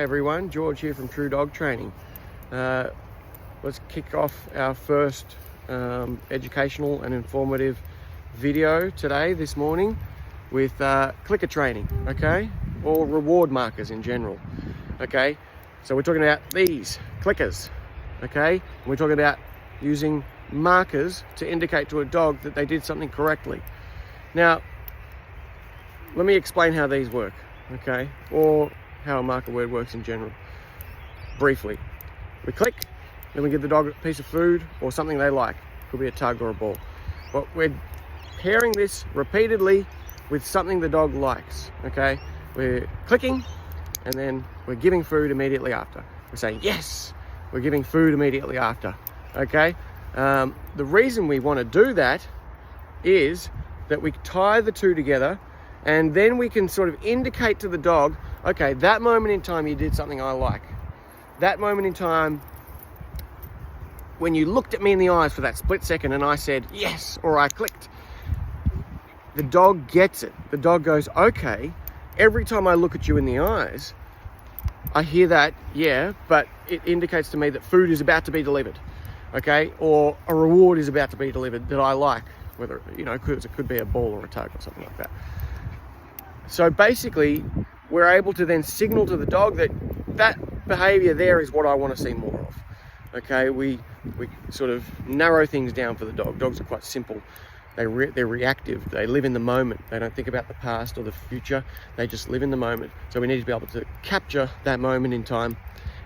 everyone, George here from True Dog Training. Let's kick off our first educational and informative video this morning with clicker training, okay? Or reward markers in general, okay? So we're talking about these clickers, okay? We're talking about using markers to indicate to a dog that they did something correctly. Now, let me explain how these work, okay? Or how a marker word works in general, briefly. We click, then we give the dog a piece of food or something they like. Could be a tug or a ball. But we're pairing this repeatedly with something the dog likes, okay? We're clicking, and then we're giving food immediately after. We're saying, yes, we're giving food immediately after, okay? The reason we want to do that is that we tie the two together, and then we can sort of indicate to the dog, okay, that moment in time you did something I like. That moment in time when you looked at me in the eyes for that split second and I said yes, or I clicked, the dog gets it. The dog goes, okay, every time I look at you in the eyes, I hear that, yeah, but it indicates to me that food is about to be delivered, okay? Or a reward is about to be delivered that I like, whether, you know, it could be a ball or a tug or something like that. So basically, we're able to then signal to the dog that that behavior there is what I want to see more of. Okay, we sort of narrow things down for the dog. Dogs are quite simple. They're reactive. They live in the moment. They don't think about the past or the future. They just live in the moment. So we need to be able to capture that moment in time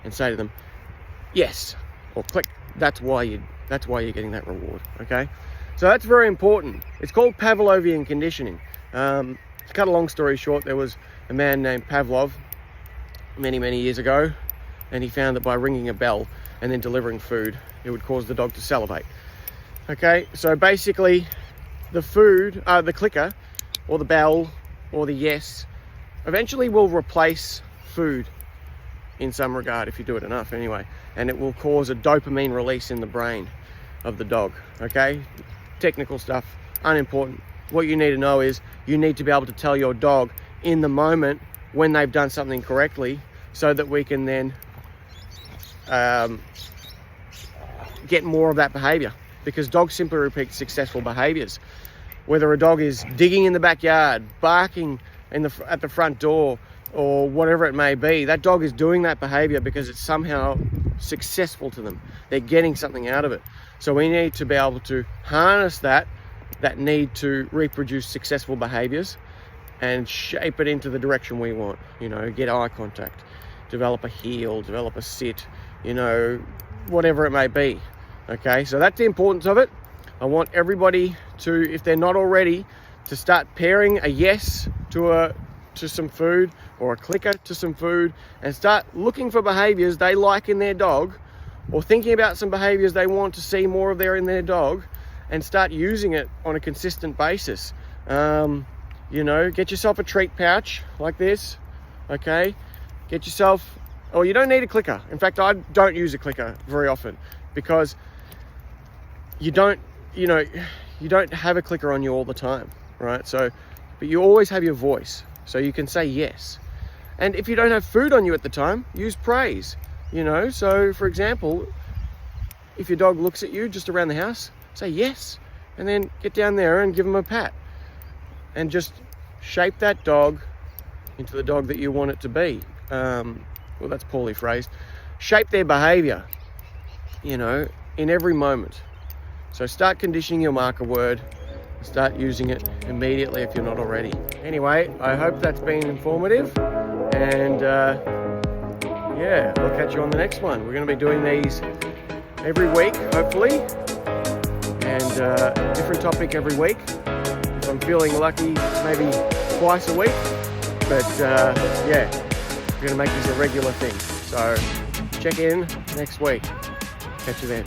and say to them, yes, or click. That's why you're getting that reward. Okay, so that's very important. It's called Pavlovian conditioning. To cut a long story short, there was a man named Pavlov many years ago, and he found that by ringing a bell and then delivering food, it would cause the dog to salivate. Okay, so basically the food, the clicker or the bell or the yes eventually will replace food in some regard if you do it enough anyway, and it will cause a dopamine release in the brain of the dog. Okay, technical stuff, unimportant. What you need to know is you need to be able to tell your dog in the moment when they've done something correctly, so that we can then get more of that behavior, because dogs simply repeat successful behaviors. Whether a dog is digging in the backyard, barking at the front door, or whatever it may be, that dog is doing that behavior because it's somehow successful to them. They're getting something out of it. So we need to be able to harness that need to reproduce successful behaviors and shape it into the direction we want. You know, get eye contact, develop a heel, develop a sit, you know, whatever it may be. Okay, so that's the importance of it. I want everybody to, if they're not already, to start pairing a yes to some food, or a clicker to some food, and start looking for behaviors they like in their dog, or thinking about some behaviors they want to see more of there in their dog, and start using it on a consistent basis. You know, get yourself a treat pouch like this, okay? Get yourself, or you don't need a clicker. In fact, I don't use a clicker very often, because you don't have a clicker on you all the time, right? So, but you always have your voice, so you can say yes. And if you don't have food on you at the time, use praise, you know? So for example, if your dog looks at you just around the house, say yes, and then get down there and give them a pat, and just shape that dog into the dog that you want it to be. Well, that's poorly phrased. Shape their behavior, you know, in every moment. So start conditioning your marker word, start using it immediately if you're not already. Anyway, I hope that's been informative, and yeah, I'll catch you on the next one. We're going to be doing these every week, hopefully, and different topic every week. If I'm feeling lucky, maybe twice a week, but yeah, we're going to make this a regular thing. So check in next week. Catch you then.